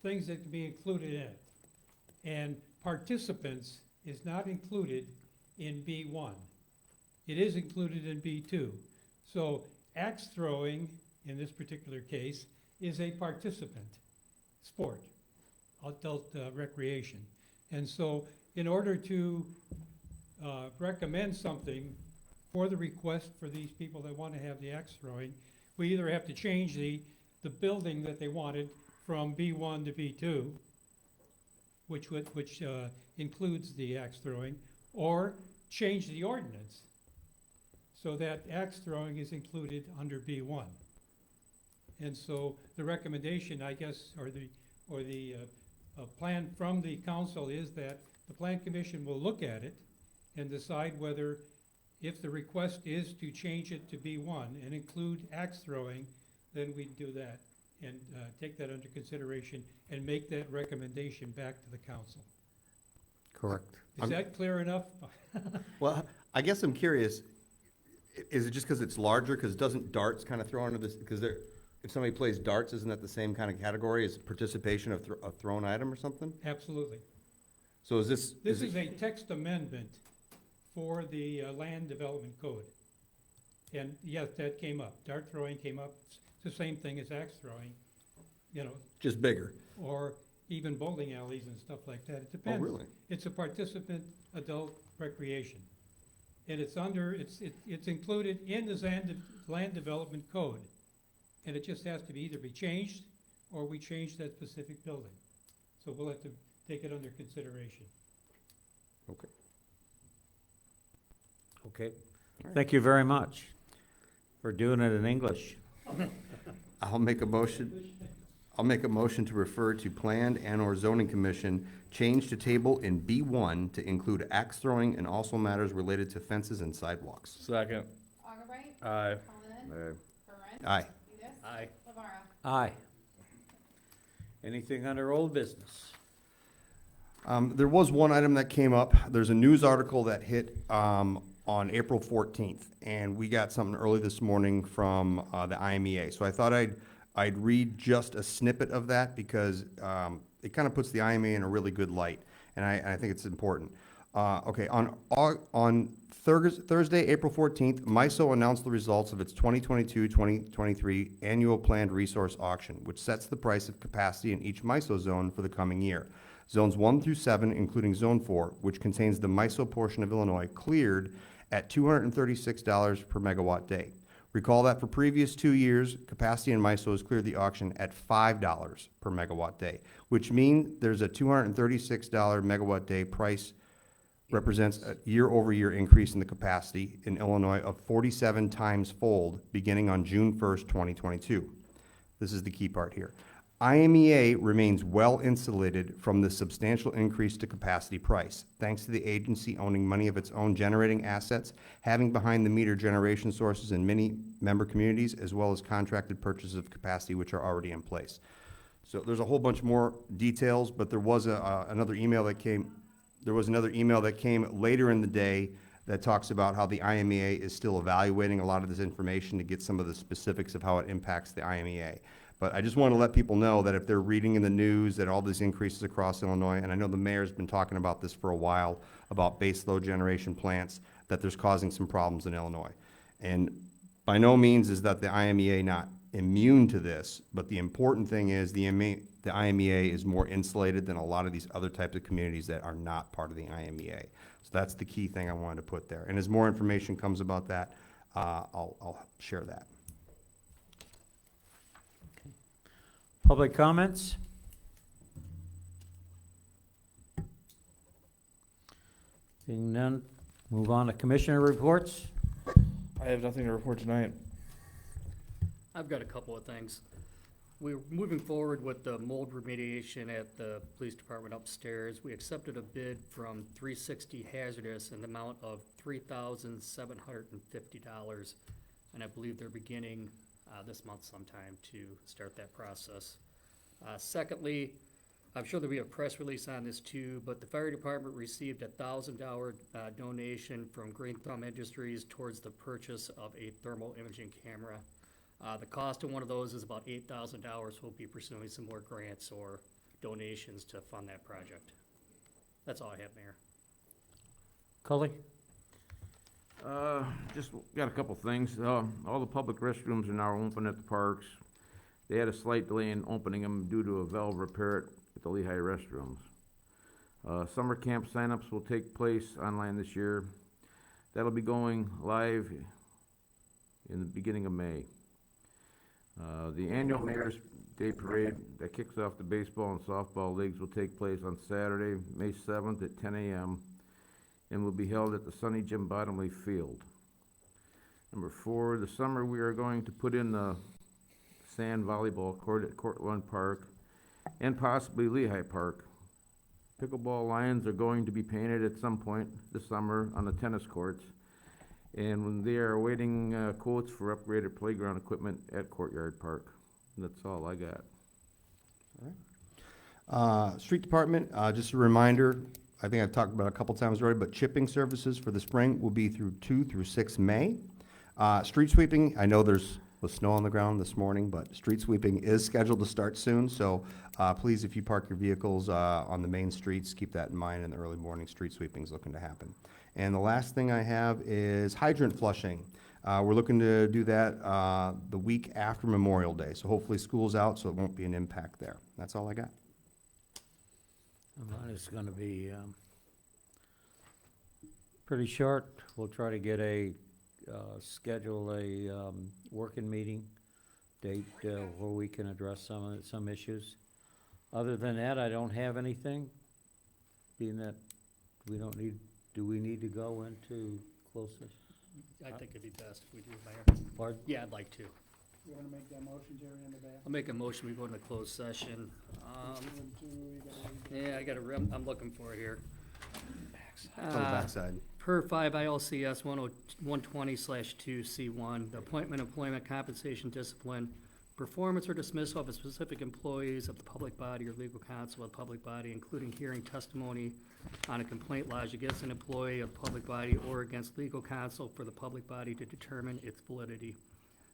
things that can be included in it. And participants is not included in B1. It is included in B2. So axe throwing, in this particular case, is a participant sport, adult recreation. And so in order to recommend something for the request for these people that want to have the axe throwing, we either have to change the the building that they wanted from B1 to B2, which includes the axe throwing, or change the ordinance so that axe throwing is included under B1. And so the recommendation, I guess, or the plan from the council is that the plan commission will look at it and decide whether, if the request is to change it to B1 and include axe throwing, then we do that and take that under consideration and make that recommendation back to the council.
Correct.
Is that clear enough?
Well, I guess I'm curious, is it just because it's larger? Because doesn't darts kind of throw under this, because if somebody plays darts, isn't that the same kind of category as participation of a thrown item or something?
Absolutely.
So is this?
This is a text amendment for the land development code. And yes, that came up. Dart throwing came up. It's the same thing as axe throwing, you know,
Just bigger?
or even bowling alleys and stuff like that. It depends.
Oh, really?
It's a participant adult recreation. And it's included in the land development code. And it just has to either be changed or we change that specific building. So we'll have to take it under consideration.
Okay.
Okay. Thank you very much for doing it in English.
I'll make a motion to refer to Planned and/or Zoning Commission, change to table in B1 to include axe throwing and also matters related to fences and sidewalks.
Second.
Augubright.
Aye.
Holden. Curran.
Aye.
Udis.
Aye.
Rivera.
Aye. Anything under old business?
There was one item that came up. There's a news article that hit on April 14th, and we got something early this morning from the IMEA. So I thought I'd read just a snippet of that because it kind of puts the IMEA in a really good light, and I think it's important. Okay, on Thursday, April 14th, MISO announced the results of its 2022-2023 annual planned resource auction, which sets the price of capacity in each MISO zone for the coming year. Zones 1 through 7, including Zone 4, which contains the MISO portion of Illinois, cleared at $236 per megawatt day. Recall that for previous 2 years, capacity in MISO has cleared the auction at $5 per megawatt day, which means there's a $236 megawatt day price represents a year-over-year increase in the capacity in Illinois of 47 times fold beginning on June 1st, 2022. This is the key part here. IMEA remains well insulated from the substantial increase to capacity price, thanks to the agency owning many of its own generating assets, having behind-the-meter generation sources in many member communities, as well as contracted purchases of capacity which are already in place. So there's a whole bunch more details, but there was another email that came. There was another email that came later in the day that talks about how the IMEA is still evaluating a lot of this information to get some of the specifics of how it impacts the IMEA. But I just want to let people know that if they're reading in the news that all these increases across Illinois, and I know the mayor's been talking about this for a while, about base load generation plants, that there's causing some problems in Illinois. And by no means is that the IMEA not immune to this, but the important thing is the IMEA is more insulated than a lot of these other types of communities that are not part of the IMEA. So that's the key thing I wanted to put there. And as more information comes about that, I'll share that.
Public comments? Seeing none, move on to commissioner reports.
I have nothing to report tonight.
I've got a couple of things. We're moving forward with the mold remediation at the police department upstairs. We accepted a bid from 360 Hazardous in the amount of $3,750. And I believe they're beginning this month sometime to start that process. Secondly, I'm sure there'll be a press release on this too, but the fire department received a $1,000 donation from Green Thumb Industries towards the purchase of a thermal imaging camera. The cost of one of those is about $8,000. We'll be pursuing some more grants or donations to fund that project. That's all I have, Mayor.
Cully?
Just got a couple things. All the public restrooms are now open at the parks. They had a slight delay in opening them due to a valve repair at the Lehigh restrooms. Summer camp signups will take place online this year. That'll be going live in the beginning of May. The annual Mayor's Day Parade that kicks off the baseball and softball leagues will take place on Saturday, May 7th at 10 a.m. and will be held at the Sonny Jim Bottomley Field. Number 4, this summer we are going to put in the sand volleyball court at Cortland Park and possibly Lehigh Park. Pickleball lines are going to be painted at some point this summer on the tennis courts, and when they are awaiting quotes for upgraded playground equipment at Courtyard Park. That's all I got.
Street Department, just a reminder, I think I've talked about it a couple times already, but chipping services for the spring will be through 2 through 6 May. Street sweeping, I know was snow on the ground this morning, but street sweeping is scheduled to start soon, so please, if you park your vehicles on the main streets, keep that in mind. In the early morning, street sweeping is looking to happen. And the last thing I have is hydrant flushing. We're looking to do that the week after Memorial Day, so hopefully school's out, so it won't be an impact there. That's all I got.
Mine is gonna be, pretty short. We'll try to get schedule a, working meeting date, where we can address some issues. Other than that, I don't have anything, being that do we need to go into closed session?
I think it'd be best if we do, Mayor.
Pardon?
Yeah, I'd like to.
You wanna make that motion, Jerry, in the back?
I'll make a motion, we go into closed session.
You gotta read
I'm looking for it here.
On the backside.
Per 5 ILCS 120/2C1, the appointment, employment, compensation, discipline, performance or dismissal of a specific employees of the public body or legal counsel of the public body, including hearing testimony on a complaint lodged against an employee of the public body or against legal counsel for the public body to determine its validity.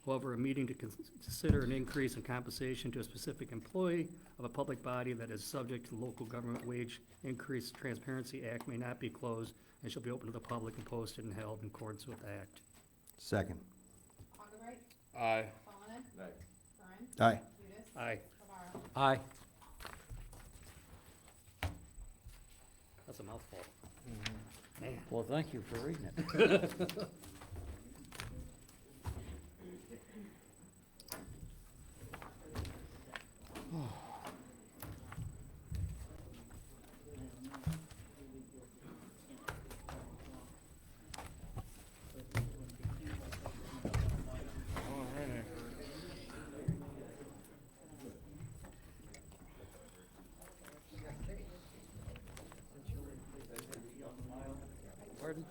However, a meeting to consider an increase in compensation to a specific employee of a public body that is subject to local government wage increase Transparency Act may not be closed and shall be open to the public and posted and held in accordance with the act.
Second.
Augubright.
Aye.
Cullinan. Curran.
Aye.
Udis.
Aye.
Rivera.
Aye.
That's a mouthful.
Well, thank you for reading it.
Pardon?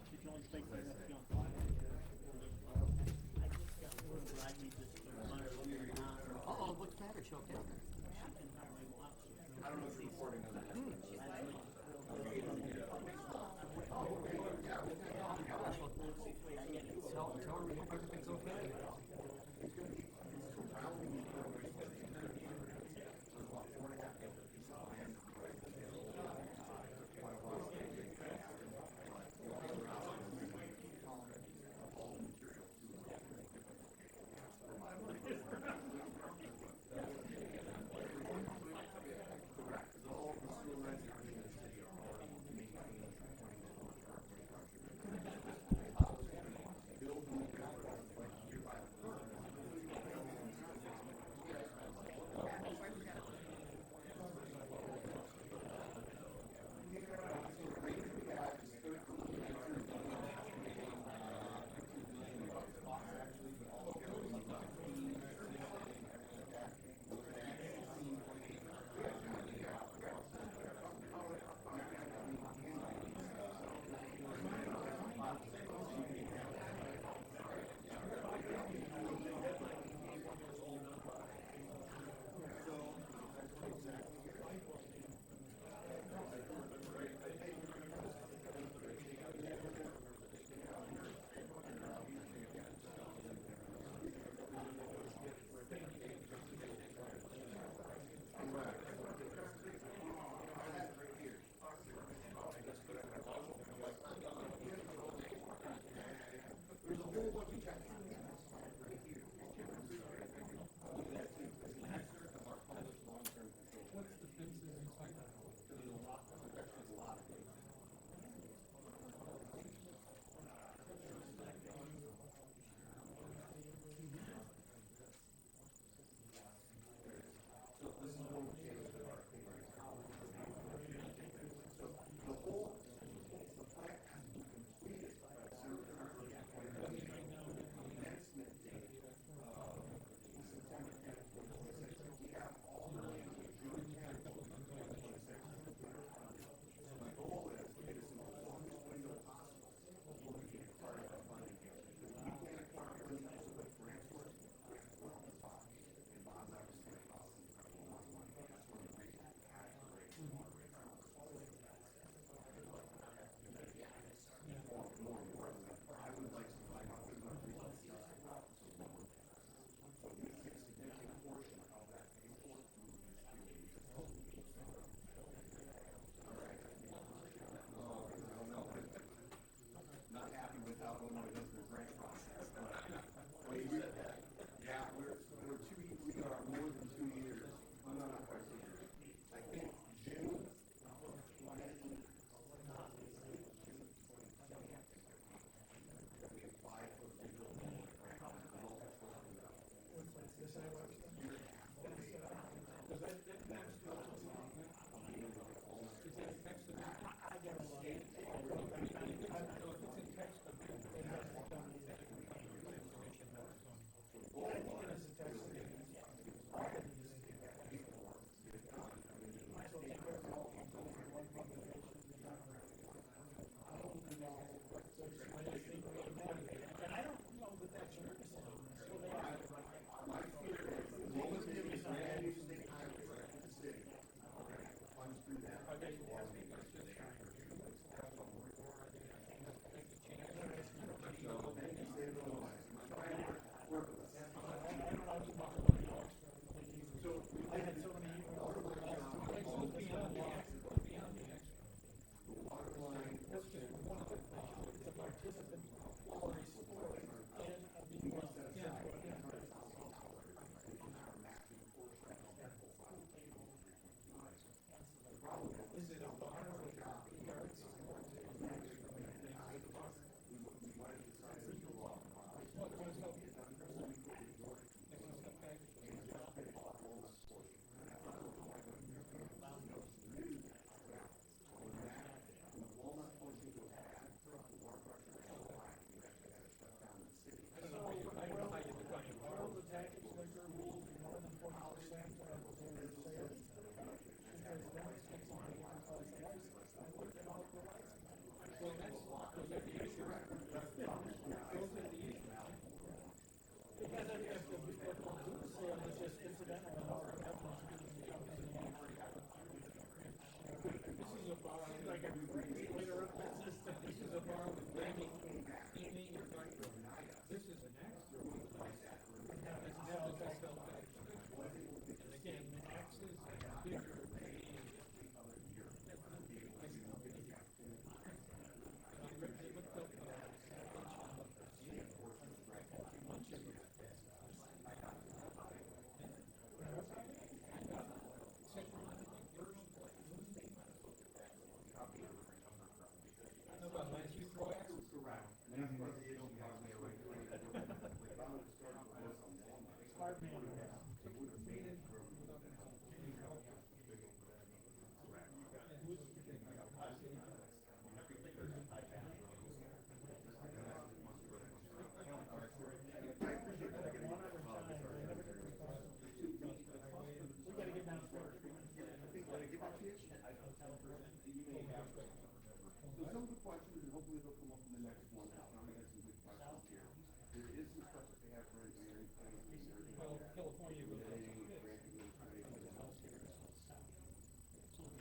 So some of the questions, and hopefully they'll come up in the next one, I'm gonna get some good questions here. There is some stuff that they have for engineering, planning, California.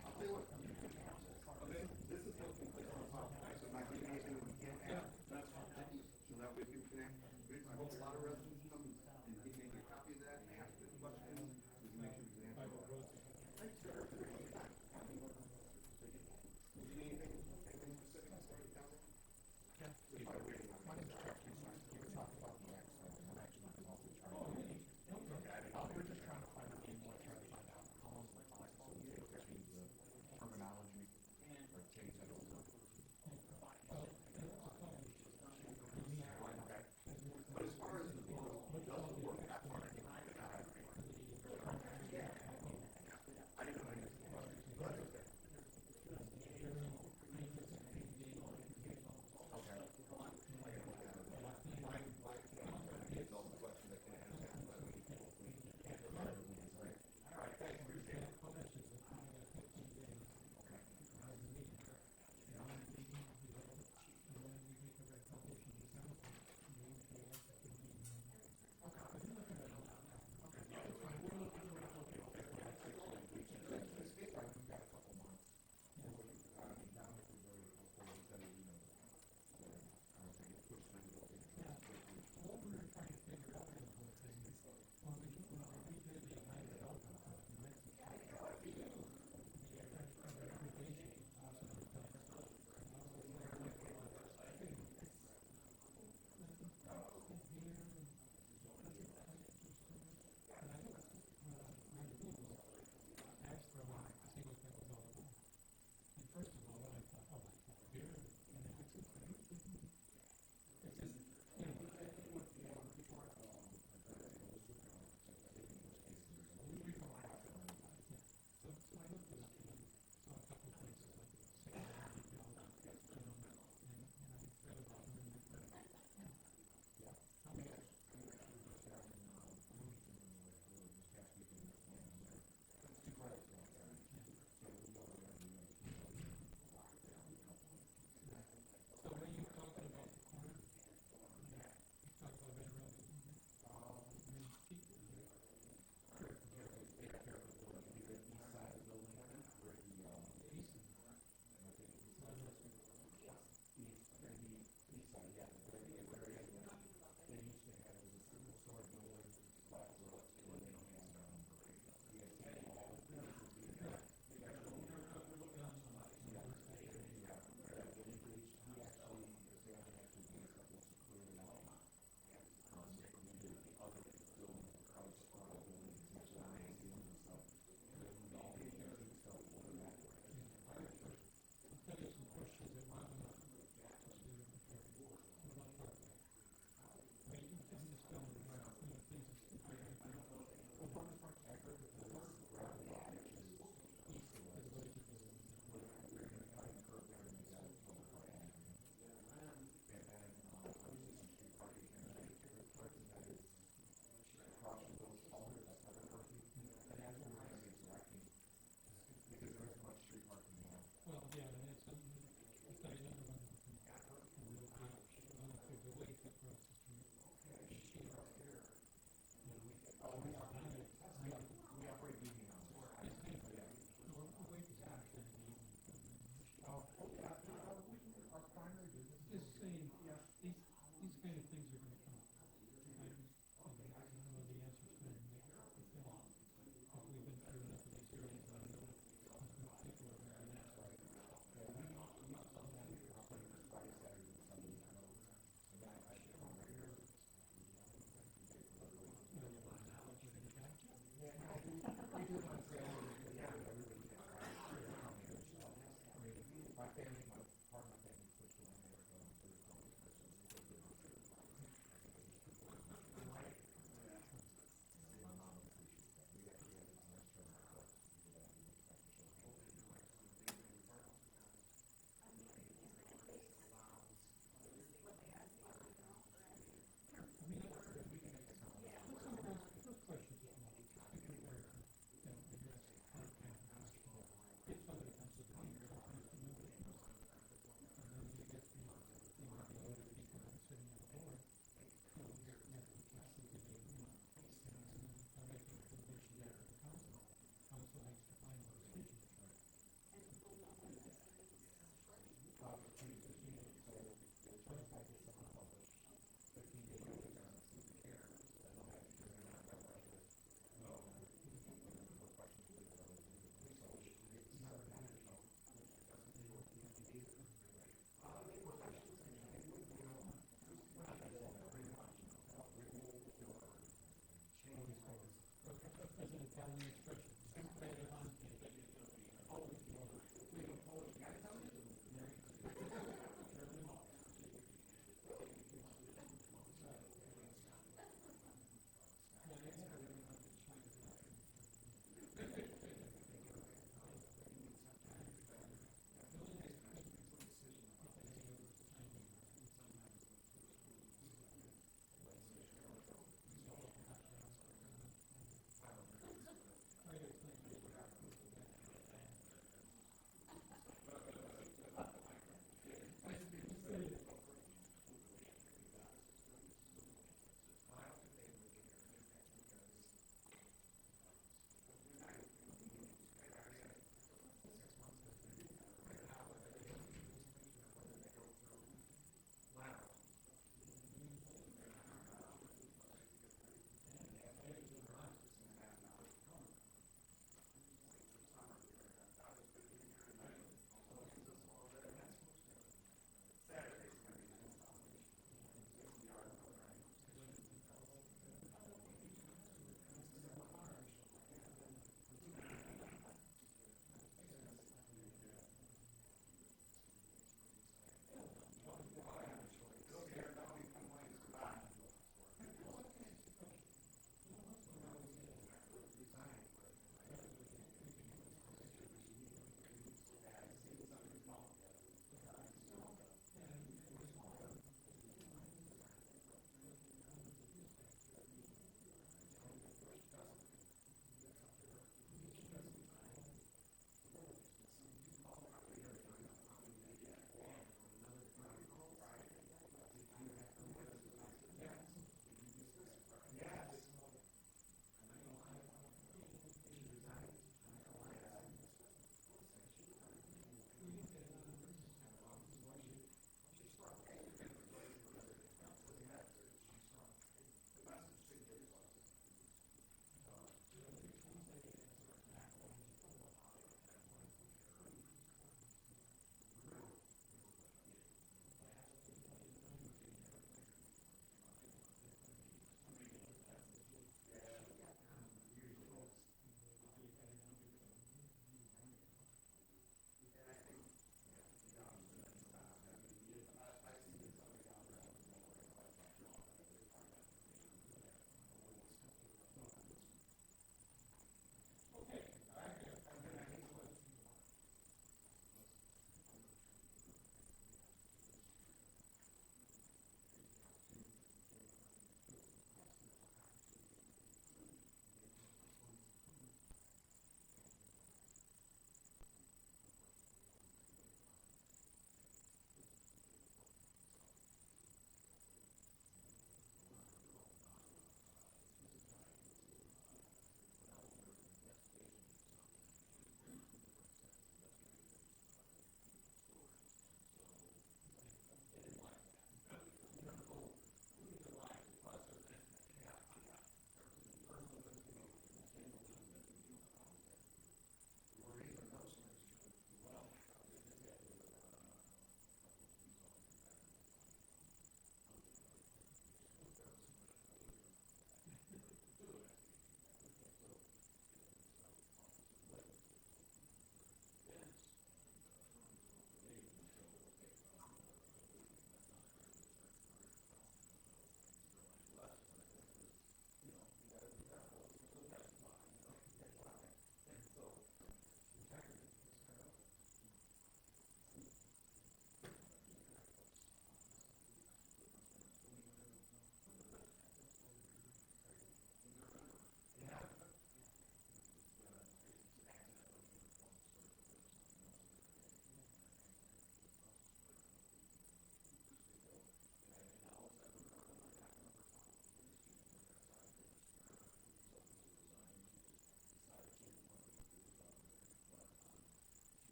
I'll tell you what. Okay, this is what we put on top, so not giving anything we can't have. That's fine. So that way people can ask, I hope a lot of residents come and give me a copy of that and ask the questions, we can make sure we can answer all. Thanks, sir. But as far as the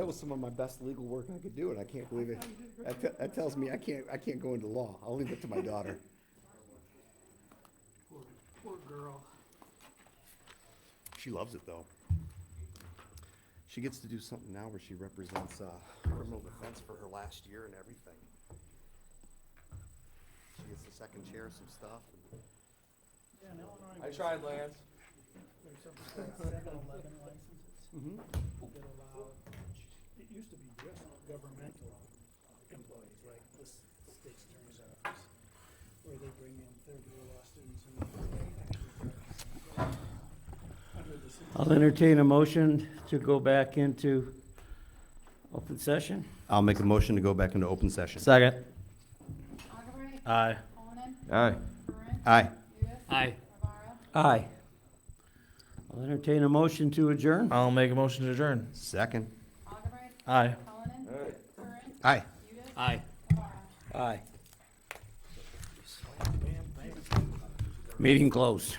That was some of my best legal work I could do, and I can't believe it. That tells me I can't go into law. I'll leave it to my daughter.
Poor girl.
She loves it, though. She gets to do something now where she represents criminal defense for her last year and everything. She gets the second chair some stuff.
Yeah, in Illinois,
I tried, Lance.
there's something called 7-Eleven licenses that allow, it used to be just governmental employees, like the state's attorney's office, where they bring in third-year law students and they actually practice. Under the city.
I'll entertain a motion to go back into open session.
I'll make a motion to go back into open session.
Second.
Augubright.
Aye.
Cullinan.
Aye.
Curran.
Aye.
Udis.
Aye.
Rivera.
Aye. I'll entertain a motion to adjourn.
I'll make a motion to adjourn.
Second.
Augubright.
Aye.
Cullinan. Curran.
Aye.
Udis.
Aye.
Rivera.
Aye. Meeting closed.